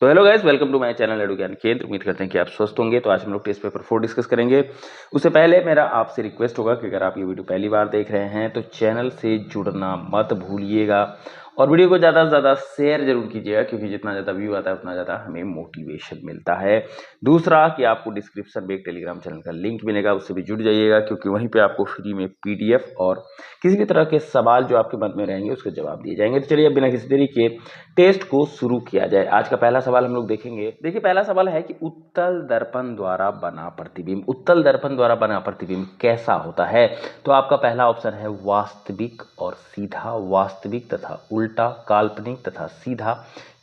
तो hello guys, welcome to my channel Edu Gyan Kendra. उम्मीद करते हैं कि आप स्वस्थ होंगे। तो आज हम लोग टेस्ट पेपर 4 डिस्कस करेंगे। उससे पहले मेरा आपसे रिक्वेस्ट होगा कि अगर आप ये वीडियो पहली बार देख रहे हैं तो चैनल से जुड़ना मत भूलिएगा और वीडियो को ज़्यादा से ज़्यादा शेयर जरूर कीजिएगा, क्योंकि जितना ज़्यादा व्यू आता है उतना ज़्यादा हमें मोटिवेशन मिलता है। दूसरा कि आपको डिस्क्रिप्शन में एक टेलीग्राम चैनल का लिंक मिलेगा, उससे भी जुड़ जाइएगा, क्योंकि वहीं पे आपको फ्री में पीडीएफ और किसी भी तरह के सवाल जो आपके मन में रहेंगे उसके जवाब दिए जाएंगे। तो चलिए अब बिना किसी देरी के टेस्ट को शुरू किया जाए। आज का पहला सवाल हम लोग देखेंगे। देखिए, पहला सवाल है कि उत्तल दर्पण द्वारा बना प्रतिबिंब, उत्तल दर्पण द्वारा बना प्रतिबिंब कैसा होता है? तो आपका पहला ऑप्शन है वास्तविक और सीधा, वास्तविक तथा उल्टा, काल्पनिक तथा सीधा,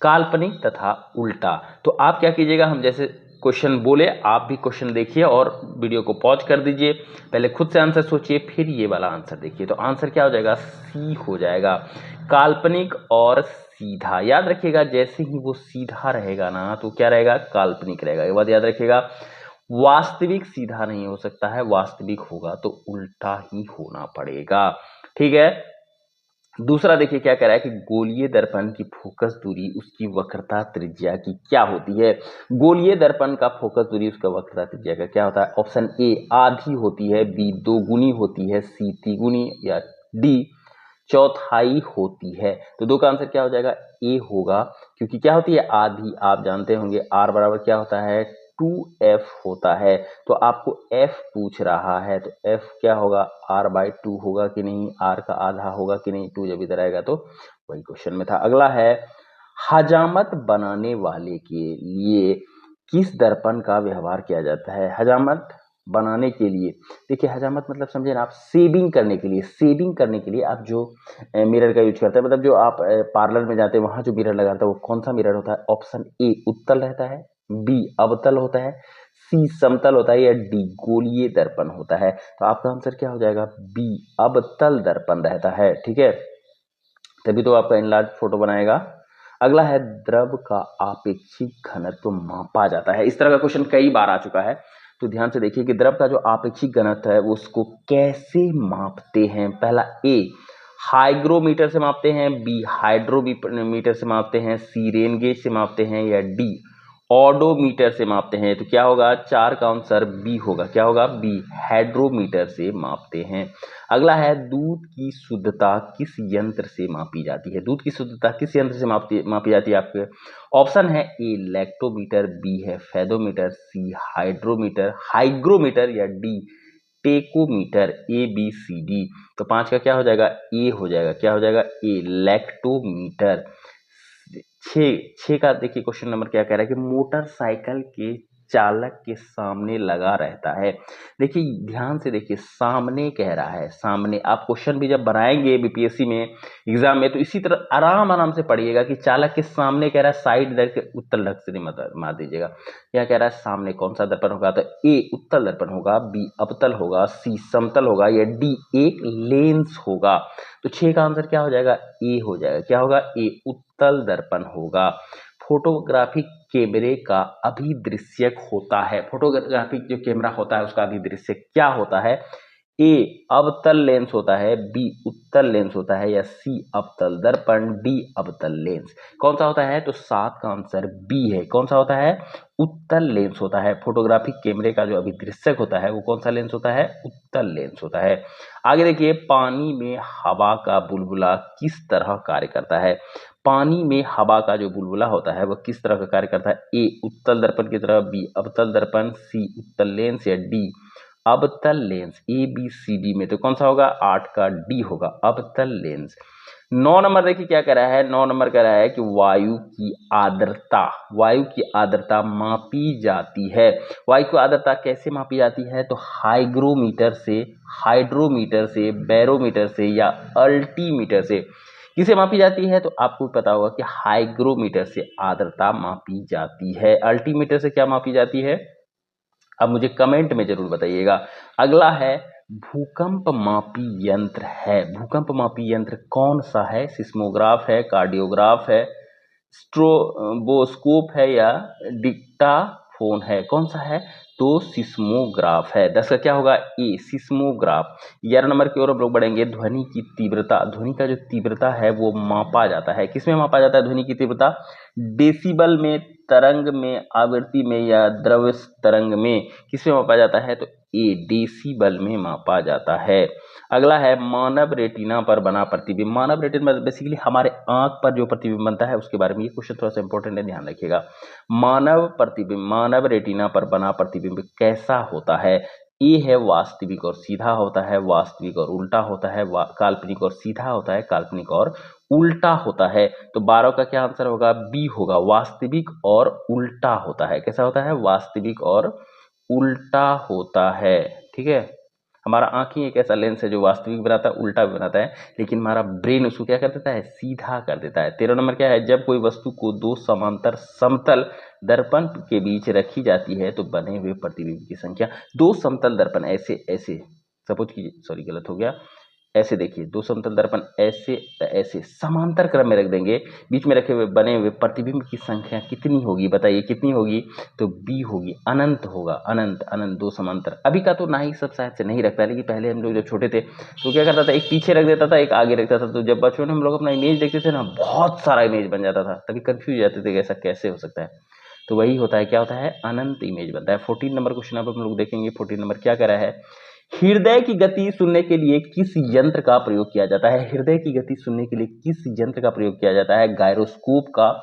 काल्पनिक तथा उल्टा। तो आप क्या कीजिएगा, हम जैसे क्वेश्चन बोले आप भी क्वेश्चन देखिए और वीडियो को पॉज कर दीजिए, पहले खुद से आंसर सोचिए, फिर ये वाला आंसर देखिए। तो आंसर क्या हो जाएगा? सी हो जाएगा, काल्पनिक और सीधा। याद रखिएगा, जैसे ही वो सीधा रहेगा ना तो क्या रहेगा? काल्पनिक रहेगा। एक बात याद रखिएगा, वास्तविक सीधा नहीं हो सकता है, वास्तविक होगा तो उल्टा ही होना पड़ेगा। ठीक है। दूसरा देखिए क्या कह रहा है कि गोलीय दर्पण की फोकस दूरी उसकी वक्रता त्रिज्या की क्या होती है? गोलीय दर्पण का फोकस दूरी उसका वक्रता त्रिज्या का क्या होता है? ऑप्शन ए आधी होती है, बी दोगुनी होती है, सी तिगुनी, या डी चौथाई होती है। तो दो का आंसर क्या हो जाएगा? ए होगा, क्योंकि क्या होती है? आधी। आप जानते होंगे आर बराबर क्या होता है? 2f होता है। तो आपको f पूछ रहा है, तो f क्या होगा? r/2 होगा कि नहीं? r का आधा होगा कि नहीं? 2 जब इधर आएगा तो वही क्वेश्चन में था। अगला है, हजामत बनाने वाले के लिए किस दर्पण का व्यवहार किया जाता है? हजामत बनाने के लिए, देखिए हजामत मतलब समझे ना आप, सेविंग करने के लिए। सेविंग करने के लिए आप जो मिरर का यूज करते हैं, मतलब जो आप पार्लर में जाते हैं वहां जो मिरर लगाता है वो कौन सा मिरर होता है? ऑप्शन ए उत्तल रहता है, बी अवतल होता है, सी समतल होता है, या डी गोलीय दर्पण होता है। तो आपका आंसर क्या हो जाएगा? बी अवतल दर्पण रहता है। ठीक है, तभी तो आपका इनलार्ज फोटो बनाएगा। अगला है, द्रव का आपेक्षिक घनत्व मापा जाता है। इस तरह का क्वेश्चन कई बार आ चुका है, तो ध्यान से देखिए कि द्रव का जो आपेक्षिक घनत्व है वो उसको कैसे मापते हैं। पहला ए हाइग्रोमीटर से मापते हैं, बी हाइड्रोमीटर से मापते हैं, सी रेन गेज से मापते हैं, या डी ऑडोमीटर से मापते हैं। तो क्या होगा? 4 का आंसर बी होगा। क्या होगा? बी हाइड्रोमीटर से मापते हैं। अगला है, दूध की शुद्धता किस यंत्र से मापी जाती है? दूध की शुद्धता किस यंत्र से मापी जाती है? आपके ऑप्शन है ए लैक्टोमीटर, बी है फेदोमीटर, सी हाइग्रोमीटर, या D tachometer. A B C D. तो 5 का क्या हो जाएगा? ए हो जाएगा। क्या हो जाएगा? ए लैक्टोमीटर। 6 का देखिए क्वेश्चन नंबर क्या कह रहा है कि मोटरसाइकिल के चालक के सामने लगा रहता है। देखिए ध्यान से देखिए, सामने कह रहा है, सामने। आप क्वेश्चन भी जब बनाएंगे बीपीएससी में एग्जाम में तो इसी तरह आराम आराम से पढ़िएगा कि चालक के सामने कह रहा है, साइड इधर के उत्तल ढक से नहीं मार दीजिएगा। क्या कह रहा है? सामने कौन सा दर्पण होगा? तो ए उत्तल दर्पण होगा, बी अवतल होगा, सी समतल होगा, या डी एक लेंस होगा। तो 6 का आंसर क्या हो जाएगा? ए हो जाएगा। क्या होगा? ए उत्तल दर्पण होगा। फोटोग्राफिक कैमरे का अभिदृश्यक होता है, फोटोग्राफिक जो कैमरा होता है उसका अभिदृश्यक क्या होता है? ए अवतल लेंस होता है, बी उत्तल लेंस होता है, या सी अवतल दर्पण, डी अवतल लेंस। कौन सा होता है? तो 7 का आंसर बी है। कौन सा होता है? उत्तल लेंस होता है। फोटोग्राफिक कैमरे का जो अभिदृश्यक होता है वो कौन सा लेंस होता है? उत्तल लेंस होता है। आगे देखिए, पानी में हवा का बुलबुला किस तरह कार्य करता है? पानी में हवा का जो बुलबुला होता है वह किस तरह का कार्य करता है? ए उत्तल दर्पण की तरह, बी अवतल दर्पण, सी उत्तल लेंस, या डी अवतल lens. A B C D में तो कौन सा होगा? 8 का डी होगा, अवतल लेंस। 9 नंबर देखिए क्या कह रहा है? 9 नंबर कह रहा है कि वायु की आर्द्रता, वायु की आर्द्रता मापी जाती है। वायु की आर्द्रता कैसे मापी जाती है? तो हाइग्रोमीटर से, हाइड्रोमीटर से, बैरोमीटर से, या अल्टीमीटर से। किसे मापी जाती है? तो आपको पता होगा कि हाइग्रोमीटर से आर्द्रता मापी जाती है। अल्टीमीटर से क्या मापी जाती है? अब मुझे कमेंट में जरूर बताइएगा। अगला है, भूकंप मापी यंत्र है। भूकंप मापी यंत्र कौन सा है? सिस्मोग्राफ है, कार्डियोग्राफ है, स्ट्रोबोस्कोप है, या डिक्टाफोन है? कौन सा है? तो सिस्मोग्राफ है। 10 का क्या होगा? ए सिस्मोग्राफ। 11 नंबर की ओर हम लोग बढ़ेंगे, ध्वनि की तीव्रता। ध्वनि का जो तीव्रता है वो मापा जाता है, किसमें मापा जाता है ध्वनि की तीव्रता? डेसिबल में तरंग में, आवृत्ति में या द्रव्य तरंग में किसमें मापा जाता है? तो ए डेसिबल में मापा जाता है। अगला है मानव रेटिना पर बना प्रतिबिंब। मानव रेटिना बेसिकली हमारे आंख पर जो प्रतिबिंब बनता है उसके बारे में, ये क्वेश्चन थोड़ा सा इंपॉर्टेंट है, ध्यान रखिएगा। मानव रेटिना पर बना प्रतिबिंब कैसा होता है? ए है वास्तविक और सीधा होता है, वास्तविक और उल्टा होता है, काल्पनिक और सीधा होता है, काल्पनिक और उल्टा होता है। तो 12 का क्या आंसर होगा? बी होगा, वास्तविक और उल्टा होता है। कैसा होता है? वास्तविक और उल्टा होता है। ठीक है, हमारा आंख ही एक ऐसा लेंस है जो वास्तविक बनाता है, उल्टा भी बनाता है, लेकिन हमारा ब्रेन उसको क्या कर देता है? सीधा कर देता है। 13 नंबर क्या है? जब कोई वस्तु को दो समांतर समतल दर्पण के बीच रखी जाती है तो बने हुए प्रतिबिंब की संख्या। दो समतल दर्पण ऐसे ऐसे, सपोज कीजिए, सॉरी गलत हो गया, ऐसे देखिए, दो समतल दर्पण ऐसे ऐसे समांतर क्रम में रख देंगे, बीच में रखे हुए बने हुए प्रतिबिंब की संख्या कितनी होगी? बताइए कितनी होगी? तो बी होगी, अनंत होगा, अनंत अनंत, दो समांतर। अभी का तो ना ही सब शायद से नहीं रखता है, लेकिन पहले हम लोग जब छोटे थे तो क्या करता था, एक पीछे रख देता था, एक आगे रखता था। तो जब बचपन में हम लोग अपना इमेज देखते थे ना, बहुत सारा इमेज बन जाता था, तभी कंफ्यूज जाते थे कि ऐसा कैसे हो सकता है। तो वही होता है, क्या होता है? अनंत इमेज बनता है। 14 नंबर क्वेश्चन अब हम लोग देखेंगे। 14 नंबर क्या कह रहा है? हृदय की गति सुनने के लिए किस यंत्र का प्रयोग किया जाता है? हृदय की गति सुनने के लिए किस यंत्र का प्रयोग किया जाता है? गायरोस्कोप का,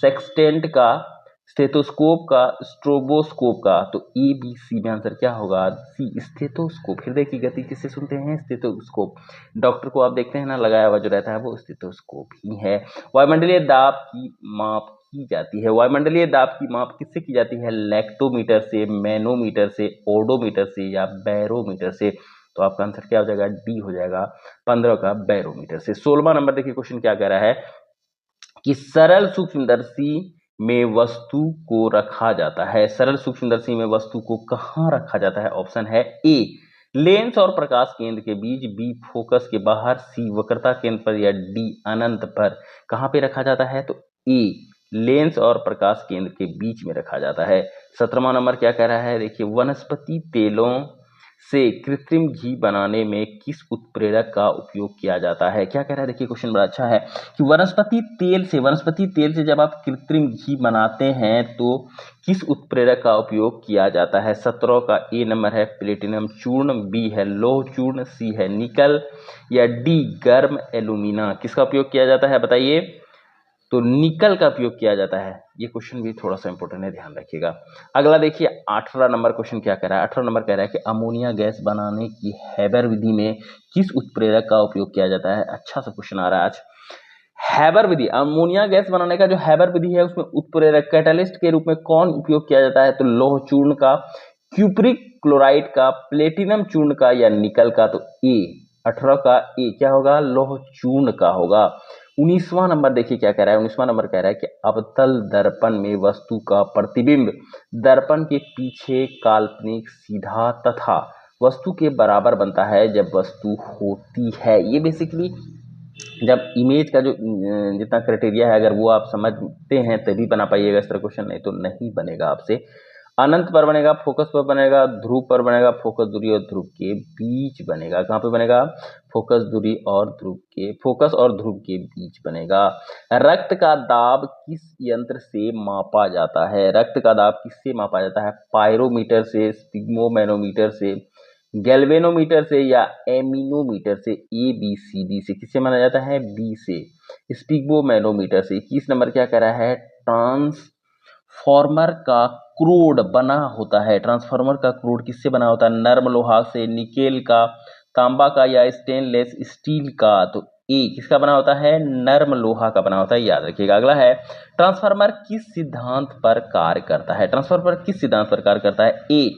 सेक्सटेंट का, स्टेथोस्कोप का, स्ट्रोबोस्कोप का। तो ए बी सी में आंसर क्या होगा? सी, स्टेथोस्कोप। हृदय की गति किससे सुनते हैं? स्टेथोस्कोप। डॉक्टर को आप देखते हैं ना, लगाया हुआ जो रहता है वो स्टेथोस्कोप ही है। वायुमंडलीय दाब की माप की जाती है। वायुमंडलीय दाब की माप किससे की जाती है? लैक्टोमीटर से, मैनोमीटर से, ओडोमीटर से या बैरोमीटर से। तो आपका आंसर क्या हो जाएगा? डी हो जाएगा, 15 का बैरोमीटर से। 16वां नंबर देखिए क्वेश्चन क्या कह रहा है कि सरल सूक्ष्मदर्शी में वस्तु को रखा जाता है। सरल सूक्ष्मदर्शी में वस्तु को कहाँ रखा जाता है? ऑप्शन है ए लेंस और प्रकाश केंद्र के बीच, बी फोकस के बाहर, सी वक्रता केंद्र पर या डी अनंत पर। कहाँ पे रखा जाता है? तो ए लेंस और प्रकाश केंद्र के बीच में रखा जाता है। 17वां नंबर क्या कह रहा है? देखिए, वनस्पति तेलों से कृत्रिम घी बनाने में किस उत्प्रेरक का उपयोग किया जाता है? क्या कह रहा है? देखिए क्वेश्चन बड़ा अच्छा है कि वनस्पति तेल से जब आप कृत्रिम घी बनाते हैं तो किस उत्प्रेरक का उपयोग किया जाता है? 17 का ए नंबर है प्लेटिनम चूर्ण, बी है लौह चूर्ण, सी है निकल या डी गर्म एल्यूमिना। किसका उपयोग किया जाता है बताइए? तो निकल का उपयोग किया जाता है। ये क्वेश्चन भी थोड़ा सा इंपॉर्टेंट है, ध्यान रखिएगा। अगला देखिए 18 नंबर क्वेश्चन क्या कह रहा है? 18 नंबर कह रहा है कि अमोनिया गैस बनाने की हैबर विधि में किस उत्प्रेरक का उपयोग किया जाता है? अच्छा सा क्वेश्चन आ रहा है आज। हैबर विधि, अमोनिया गैस बनाने का जो हैबर विधि है उसमें उत्प्रेरक कैटलिस्ट के रूप में कौन उपयोग किया जाता है? तो लौह चूर्ण का, क्यूप्रिक क्लोराइड का, प्लेटिनम चूर्ण का या निकल का। तो ए 18 का ए क्या होगा? लौह चूर्ण का होगा। 19वां नंबर देखिए क्या कह रहा है? 19वां नंबर कह रहा है कि अवतल दर्पण में वस्तु का प्रतिबिंब दर्पण के पीछे काल्पनिक, सीधा तथा वस्तु के बराबर बनता है जब वस्तु होती है। ये बेसिकली जब इमेज का जो जितना क्राइटेरिया है, अगर वो आप समझते हैं तभी बना पाइएगा इस तरह क्वेश्चन, नहीं तो नहीं बनेगा आपसे। अनंत पर बनेगा, फोकस पर बनेगा, ध्रुव पर बनेगा, फोकस दूरी और ध्रुव के बीच बनेगा। कहाँ पे बनेगा? फोकस दूरी और ध्रुव के, फोकस और ध्रुव के बीच बनेगा। रक्त का दाब किस यंत्र से मापा जाता है? रक्त का दाब किससे मापा जाता है? पायरोमीटर से, स्पिग्मोमैनोमीटर से, गैल्वेनोमीटर से या एमिनोमीटर से। ए बी सी डी से। किससे माना जाता है? बी से, स्पिग्मोमैनोमीटर से। 21 नंबर क्या कह रहा है? ट्रांसफॉर्मर का क्रोड बना होता है। ट्रांसफॉर्मर का क्रोड किससे बना होता है? नर्म लोहा से, निकेल का, तांबा का या स्टेनलेस स्टील का। तो ए किसका बना होता है? नर्म लोहा का बना होता है, याद रखिएगा। अगला है ट्रांसफार्मर किस सिद्धांत पर कार्य करता है? ट्रांसफार्मर किस सिद्धांत पर कार्य करता है? ए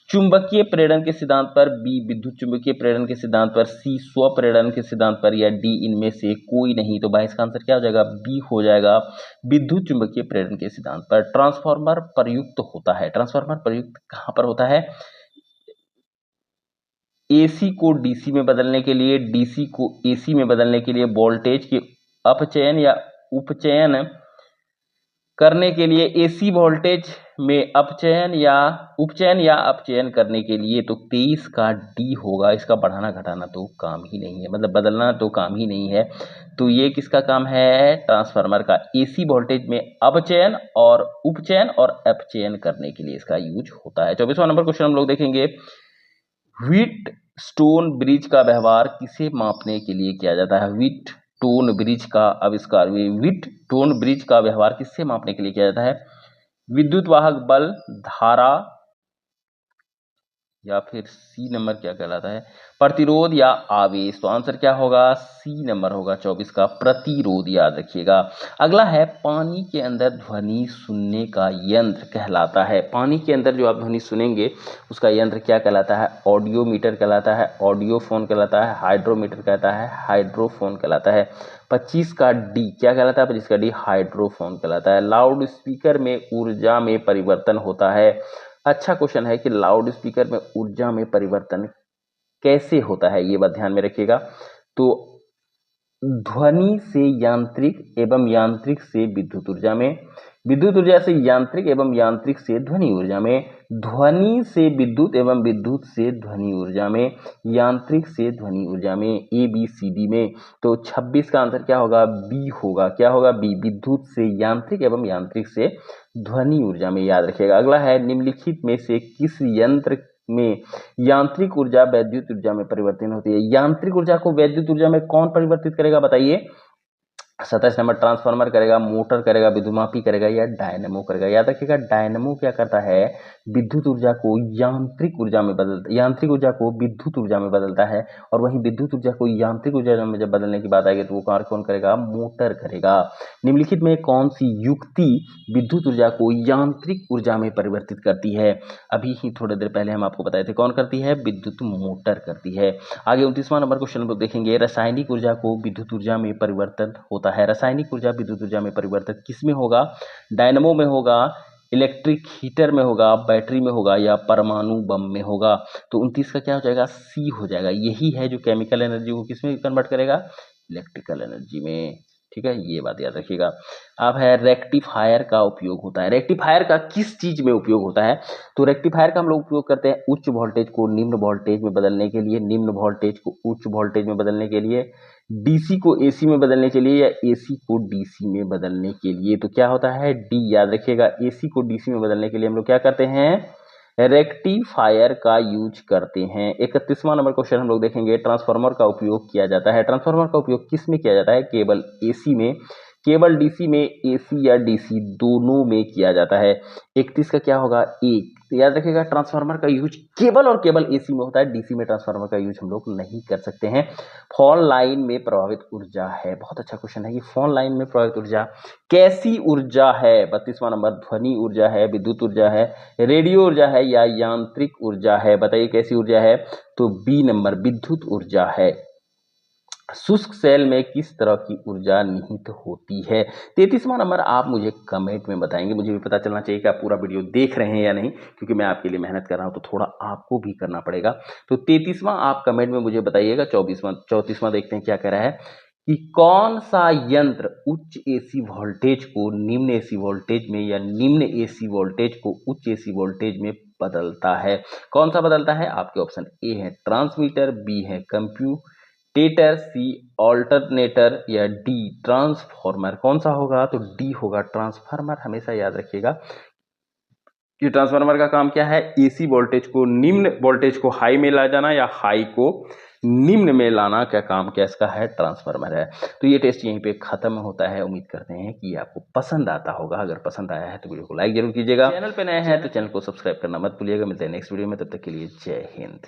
चुंबकीय प्रेरण के सिद्धांत पर, बी विद्युत चुंबकीय प्रेरण के सिद्धांत पर, सी स्वप्रेरण के सिद्धांत पर या डी इनमें से कोई नहीं। तो भाई इसका आंसर क्या हो जाएगा? बी हो जाएगा, विद्युत चुंबकीय प्रेरण के सिद्धांत पर। ट्रांसफार्मर प्रयुक्त होता है, ट्रांसफार्मर प्रयुक्त कहां पर होता है? एसी को डीसी में बदलने के लिए, डीसी को एसी में बदलने के लिए, वोल्टेज के अपचयन या उपचयन करने के लिए, एसी वोल्टेज में अपचयन या उपचयन या अपचयन करने के लिए तो 23 का डी होगा। इसका बढ़ाना घटाना तो काम ही नहीं है, मतलब बदलना तो काम ही नहीं है। तो ये किसका काम है? ट्रांसफार्मर का। एसी वोल्टेज में अपचयन और उपचयन और अपचयन करने के लिए इसका यूज होता है। 24वां नंबर क्वेश्चन हम लोग देखेंगे। व्हीट स्टोन ब्रिज का व्यवहार किसे मापने के लिए किया जाता है? व्हीट टोन ब्रिज का आविष्कार, व्हीट टोन ब्रिज का व्यवहार किससे मापने के लिए किया जाता है? विद्युत वाहक बल, धारा, या फिर सी नंबर क्या कहलाता है? प्रतिरोध या आवेश। तो आंसर क्या होगा? सी नंबर होगा 24 का, प्रतिरोध, याद रखिएगा। अगला है पानी के अंदर ध्वनि सुनने का यंत्र कहलाता है। पानी के अंदर जो आप ध्वनि सुनेंगे उसका यंत्र क्या कहलाता है? ऑडियोमीटर कहलाता है, ऑडियोफोन कहलाता है, हाइड्रोमीटर कहलाता है, हाइड्रोफोन कहलाता है। 25 का डी क्या कहलाता है? 25 का डी हाइड्रोफोन कहलाता है। लाउड स्पीकर में ऊर्जा में परिवर्तन होता है। अच्छा क्वेश्चन है कि लाउड स्पीकर में ऊर्जा में परिवर्तन कैसे होता है, ये बात ध्यान में रखिएगा। तो ध्वनि से यांत्रिक एवं यांत्रिक से विद्युत ऊर्जा में, विद्युत ऊर्जा से यांत्रिक एवं यांत्रिक से ध्वनि ऊर्जा में, ध्वनि से विद्युत एवं विद्युत से ध्वनि ऊर्जा में, यांत्रिक से ध्वनि ऊर्जा में, ए बी सी डी में। तो 26 का आंसर क्या होगा? बी होगा। क्या होगा? बी, विद्युत से यांत्रिक एवं यांत्रिक से ध्वनि ऊर्जा में, याद रखिएगा। अगला है निम्नलिखित में से किस यंत्र में यांत्रिक ऊर्जा वैद्युत ऊर्जा में परिवर्तित होती है? यांत्रिक ऊर्जा को वैद्युत ऊर्जा में कौन परिवर्तित करेगा बताइए? 27 नंबर ट्रांसफार्मर करेगा, मोटर करेगा, विद्युतमापी करेगा या डायनेमो करेगा। याद रखिएगा डायनेमो क्या करता है? विद्युत ऊर्जा को यांत्रिक ऊर्जा में बदलता, यांत्रिक ऊर्जा को विद्युत ऊर्जा में बदलता है। और वहीं विद्युत ऊर्जा को यांत्रिक ऊर्जा में जब बदलने की बात आएगी तो वो कार्य कौन करेगा? मोटर करेगा। निम्नलिखित में कौन सी युक्ति विद्युत ऊर्जा को यांत्रिक ऊर्जा में परिवर्तित करती है? अभी ही थोड़ी देर पहले हम आपको बताए थे कौन करती है? विद्युत मोटर करती है। आगे 29वां नंबर क्वेश्चन हम लोग देखेंगे। रासायनिक ऊर्जा को विद्युत ऊर्जा में परिवर्तन होता है। रासायनिक ऊर्जा विद्युत ऊर्जा में परिवर्तित किसमें होगा? डायनेमो में होगा, इलेक्ट्रिक हीटर में होगा, बैटरी में होगा या परमाणु बम में होगा। तो 29 का क्या हो जाएगा? सी हो जाएगा। यही है जो केमिकल एनर्जी को किसमें कन्वर्ट करेगा? इलेक्ट्रिकल एनर्जी में। ठीक है, ये बात याद रखिएगा। अब है रेक्टिफायर का उपयोग होता है। रेक्टिफायर का किस चीज में उपयोग होता है? तो रेक्टिफायर का हम लोग उपयोग करते हैं उच्च वोल्टेज को निम्न वोल्टेज में बदलने के लिए, निम्न वोल्टेज को उच्च वोल्टेज में बदलने के लिए, डीसी को एसी में बदलने के लिए या एसी को डीसी में बदलने के लिए। तो क्या होता है? डी, याद रखिएगा। एसी को डीसी में बदलने के लिए हम लोग क्या करते हैं? रेक्टिफायर का यूज करते हैं। 31वां नंबर क्वेश्चन हम लोग देखेंगे। ट्रांसफार्मर का उपयोग किया जाता है। ट्रांसफार्मर का उपयोग किस में किया जाता है? केवल एसी में, केवल डीसी में, एसी या डीसी दोनों में किया जाता है। 31 का क्या होगा? एक। तो याद रखिएगा ट्रांसफार्मर का यूज केवल और केवल एसी में होता है, डीसी में ट्रांसफार्मर का यूज हम लोग नहीं कर सकते हैं। फोन लाइन में प्रभावित ऊर्जा है। बहुत अच्छा क्वेश्चन है कि फोन लाइन में प्रभावित ऊर्जा कैसी ऊर्जा है? 32वां नंबर, ध्वनि ऊर्जा है, विद्युत ऊर्जा है, रेडियो ऊर्जा है या यांत्रिक ऊर्जा है? बताइए कैसी ऊर्जा है? तो बी नंबर, विद्युत ऊर्जा है। शुष्क सेल में किस तरह की ऊर्जा निहित होती है? 33वां नंबर आप मुझे कमेंट में बताएंगे। मुझे भी पता चलना चाहिए कि आप पूरा वीडियो देख रहे हैं या नहीं, क्योंकि मैं आपके लिए मेहनत कर रहा हूं तो थोड़ा आपको भी करना पड़ेगा। तो 33वां आप कमेंट में मुझे बताइएगा। 34वां देखते हैं क्या कह रहा है कि कौन सा यंत्र उच्च एसी वोल्टेज को निम्न एसी वोल्टेज में या निम्न एसी वोल्टेज को उच्च एसी वोल्टेज में बदलता है? कौन सा बदलता है? आपके ऑप्शन ए है ट्रांसमीटर, बी है कंप्यूटेटर, सी ऑल्टरनेटर या डी ट्रांसफॉर्मर। कौन सा होगा? तो डी होगा, ट्रांसफार्मर। हमेशा याद रखिएगा कि ट्रांसफार्मर का काम क्या है? एसी वोल्टेज को निम्न वोल्टेज को हाई में ला जाना या हाई को निम्न में लाना का काम क्या इसका है? ट्रांसफार्मर है। तो ये टेस्ट यहीं पे खत्म होता है। उम्मीद करते हैं कि ये आपको पसंद आता होगा। अगर पसंद आया है तो वीडियो को लाइक जरूर कीजिएगा। चैनल पे नए हैं तो चैनल को सब्सक्राइब करना मत भूलिएगा। मिलते हैं नेक्स्ट वीडियो में, तब तक के लिए जय हिंद।